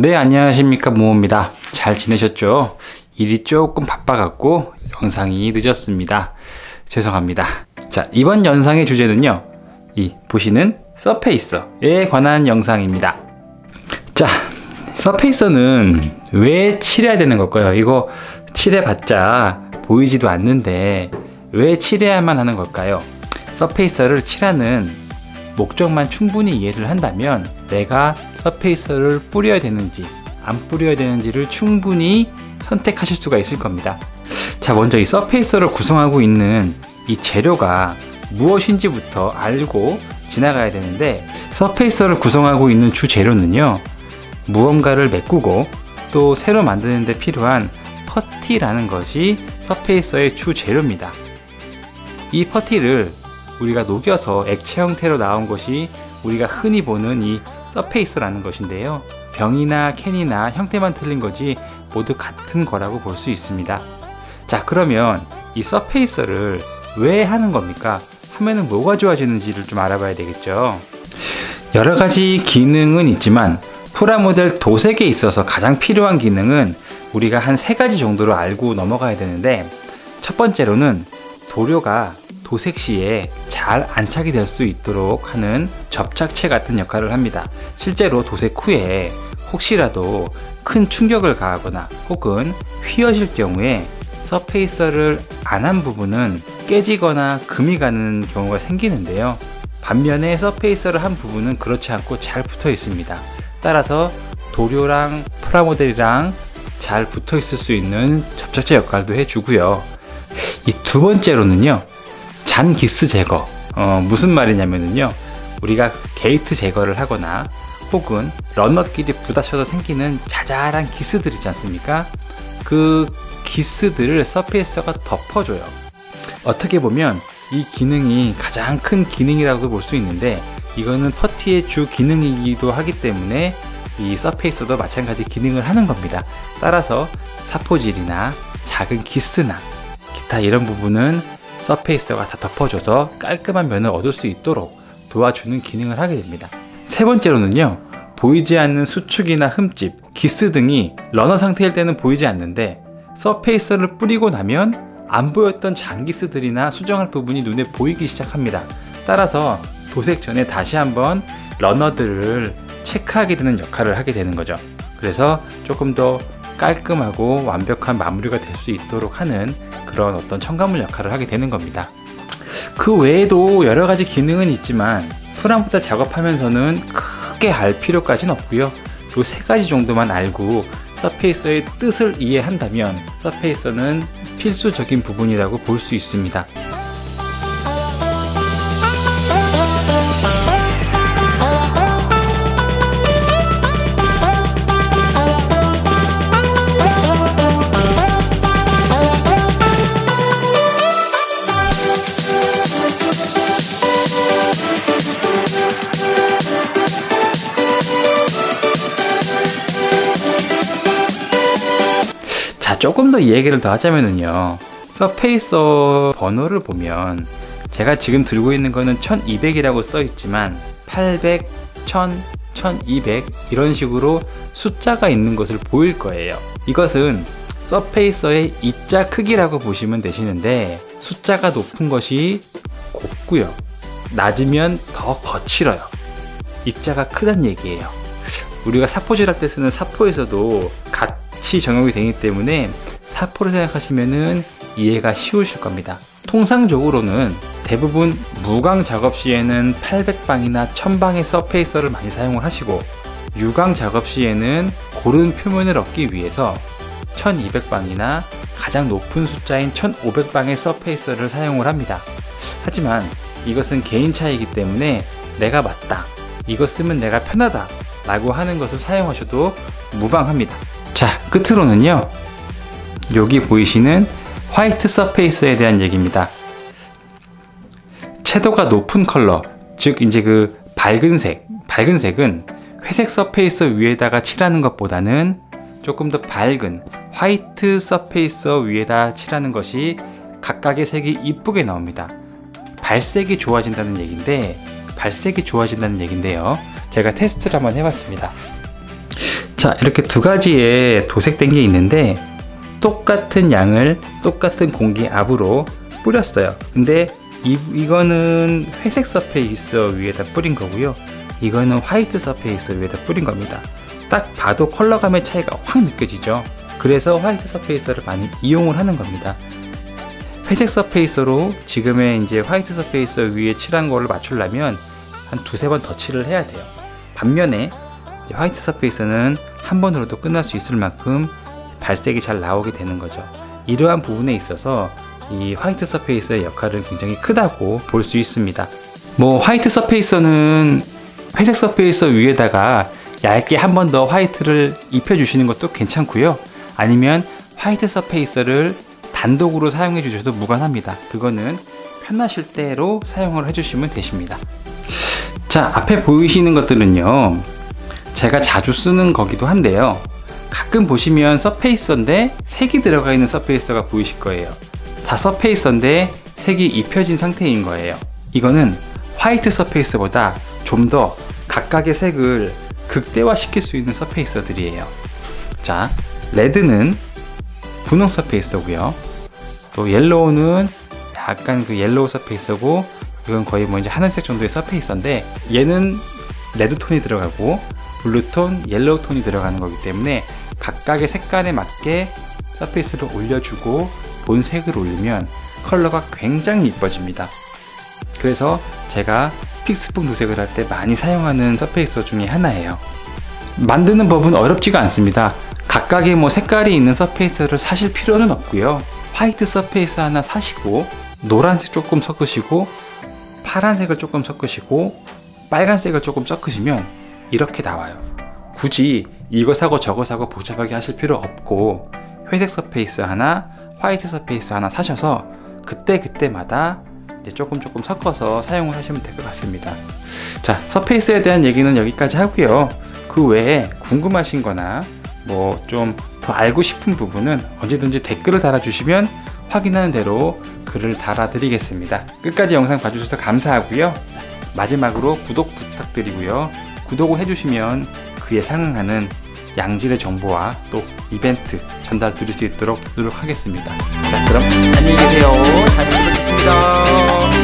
네, 안녕하십니까, 모모입니다. 잘 지내셨죠? 일이 조금 바빠갖고 영상이 늦었습니다. 죄송합니다. 자, 이번 영상의 주제는요, 이 보시는 서페이서에 관한 영상입니다. 자, 서페이서는 왜 칠해야 되는 걸까요? 이거 칠해봤자 보이지도 않는데 왜 칠해야만 하는 걸까요? 서페이서를 칠하는 목적만 충분히 이해를 한다면 내가 서페이서를 뿌려야 되는지 안 뿌려야 되는지를 충분히 선택하실 수가 있을 겁니다. 자, 먼저 이 서페이서를 구성하고 있는 이 재료가 무엇인지부터 알고 지나가야 되는데, 서페이서를 구성하고 있는 주 재료는요, 무언가를 메꾸고 또 새로 만드는 데 필요한 퍼티라는 것이 서페이서의 주 재료입니다. 이 퍼티를 우리가 녹여서 액체 형태로 나온 것이 우리가 흔히 보는 이 서페이서라는 것인데요, 병이나 캔이나 형태만 틀린 거지 모두 같은 거라고 볼 수 있습니다. 자, 그러면 이 서페이서를 왜 하는 겁니까? 하면은 뭐가 좋아지는지를 좀 알아봐야 되겠죠. 여러 가지 기능은 있지만 프라모델 도색에 있어서 가장 필요한 기능은 우리가 한 3가지 정도로 알고 넘어가야 되는데, 첫 번째로는 도료가 도색 시에 잘 안착이 될 수 있도록 하는 접착체 같은 역할을 합니다. 실제로 도색 후에 혹시라도 큰 충격을 가하거나 혹은 휘어질 경우에 서페이서를 안 한 부분은 깨지거나 금이 가는 경우가 생기는데요, 반면에 서페이서를 한 부분은 그렇지 않고 잘 붙어 있습니다. 따라서 도료랑 프라모델이랑 잘 붙어 있을 수 있는 접착제 역할도 해주고요. 이 두 번째로는요, 잔 기스 제거. 무슨 말이냐면요, 우리가 게이트 제거를 하거나 혹은 러너끼리 부딪혀서 생기는 자잘한 기스들 있지 않습니까? 그 기스들을 서페이서가 덮어줘요. 어떻게 보면 이 기능이 가장 큰 기능이라고 볼 수 있는데, 이거는 퍼티의 주 기능이기도 하기 때문에 이 서페이서도 마찬가지 기능을 하는 겁니다. 따라서 사포질이나 작은 기스나 기타 이런 부분은 서페이서가 다 덮어줘서 깔끔한 면을 얻을 수 있도록 도와주는 기능을 하게 됩니다. 세 번째로는요, 보이지 않는 수축이나 흠집, 기스 등이 러너 상태일 때는 보이지 않는데 서페이서를 뿌리고 나면 안 보였던 잔기스들이나 수정할 부분이 눈에 보이기 시작합니다. 따라서 도색 전에 다시 한번 러너들을 체크하게 되는 역할을 하게 되는 거죠. 그래서 조금 더 깔끔하고 완벽한 마무리가 될 수 있도록 하는 그런 어떤 첨가물 역할을 하게 되는 겁니다. 그 외에도 여러 가지 기능은 있지만 프라모델 작업하면서는 크게 알 필요까지는 없고요. 요 3가지 정도만 알고 서페이서의 뜻을 이해한다면 서페이서는 필수적인 부분이라고 볼 수 있습니다. 조금 더 이 얘기를 더 하자면요, 서페이서 번호를 보면 제가 지금 들고 있는 거는 1200이라고 써 있지만 800, 1000, 1200 이런 식으로 숫자가 있는 것을 보일 거예요. 이것은 서페이서의 입자 크기라고 보시면 되시는데, 숫자가 높은 것이 곱고요, 낮으면 더 거칠어요. 입자가 크다는 얘기예요. 우리가 사포질 할 때 쓰는 사포에서도 같이 적용이 되기 때문에 사포를 생각하시면은 이해가 쉬우실 겁니다. 통상적으로는 대부분 무광 작업 시에는 800방이나 1000방의 서페이서를 많이 사용을 하시고, 유광 작업 시에는 고른 표면을 얻기 위해서 1200방이나 가장 높은 숫자인 1500방의 서페이서를 사용을 합니다. 하지만 이것은 개인 차이이기 때문에 내가 맞다, 이거 쓰면 내가 편하다 라고 하는 것을 사용하셔도 무방합니다. 자, 끝으로는요, 여기 보이시는 화이트 서페이서에 대한 얘기입니다. 채도가 높은 컬러, 즉 이제 그 밝은 색은 회색 서페이서 위에다가 칠하는 것보다는 조금 더 밝은 화이트 서페이서 위에다 칠하는 것이 각각의 색이 이쁘게 나옵니다. 발색이 좋아진다는 얘기인데요, 제가 테스트를 한번 해봤습니다. 자, 이렇게 두 가지의 도색된 게 있는데 똑같은 양을 똑같은 공기압으로 뿌렸어요. 근데 이거는 회색 서페이서 위에다 뿌린 거고요. 이거는 화이트 서페이서 위에다 뿌린 겁니다. 딱 봐도 컬러감의 차이가 확 느껴지죠. 그래서 화이트 서페이서를 많이 이용을 하는 겁니다. 회색 서페이서로 지금의 이제 화이트 서페이서 위에 칠한 거를 맞추려면 한 두세 번 더 칠을 해야 돼요. 반면에 이제 화이트 서페이서는 한 번으로도 끝날 수 있을 만큼 발색이 잘 나오게 되는 거죠. 이러한 부분에 있어서 이 화이트 서페이서의 역할은 굉장히 크다고 볼 수 있습니다. 뭐 화이트 서페이서는 회색 서페이서 위에다가 얇게 한 번 더 화이트를 입혀주시는 것도 괜찮고요. 아니면 화이트 서페이서를 단독으로 사용해 주셔도 무관합니다. 그거는 편하실 대로 사용을 해주시면 되십니다. 자, 앞에 보이시는 것들은요, 제가 자주 쓰는 거기도 한데요. 가끔 보시면 서페이서인데 색이 들어가 있는 서페이서가 보이실 거예요. 다 서페이서인데 색이 입혀진 상태인 거예요. 이거는 화이트 서페이서보다 좀 더 각각의 색을 극대화 시킬 수 있는 서페이서들이에요. 자, 레드는 분홍 서페이서고요. 또 옐로우는 약간 그 옐로우 서페이서고, 이건 거의 뭐 이제 하늘색 정도의 서페이서인데 얘는 레드톤이 들어가고 블루톤, 옐로우톤이 들어가는 거기 때문에 각각의 색깔에 맞게 서페이스를 올려주고 본색을 올리면 컬러가 굉장히 이뻐집니다. 그래서 제가 픽스풍 도색을 할 때 많이 사용하는 서페이서 중에 하나예요. 만드는 법은 어렵지가 않습니다. 각각의 뭐 색깔이 있는 서페이서를 사실 필요는 없고요. 화이트 서페이서 하나 사시고 노란색 조금 섞으시고 파란색을 조금 섞으시고 빨간색을 조금 섞으시면 이렇게 나와요. 굳이 이거 사고 저거 사고 복잡하게 하실 필요 없고 회색 서페이스 하나, 화이트 서페이스 하나 사셔서 그때마다 이제 조금 섞어서 사용을 하시면 될 것 같습니다. 자, 서페이스에 대한 얘기는 여기까지 하고요. 그 외에 궁금하신 거나 뭐 좀 더 알고 싶은 부분은 언제든지 댓글을 달아주시면 확인하는 대로 글을 달아드리겠습니다. 끝까지 영상 봐주셔서 감사하고요. 마지막으로 구독 부탁드리고요. 구독을 해주시면 그에 상응하는 양질의 정보와 또 이벤트 전달 드릴 수 있도록 노력하겠습니다. 자, 그럼 안녕히 계세요. 다음에 뵙겠습니다.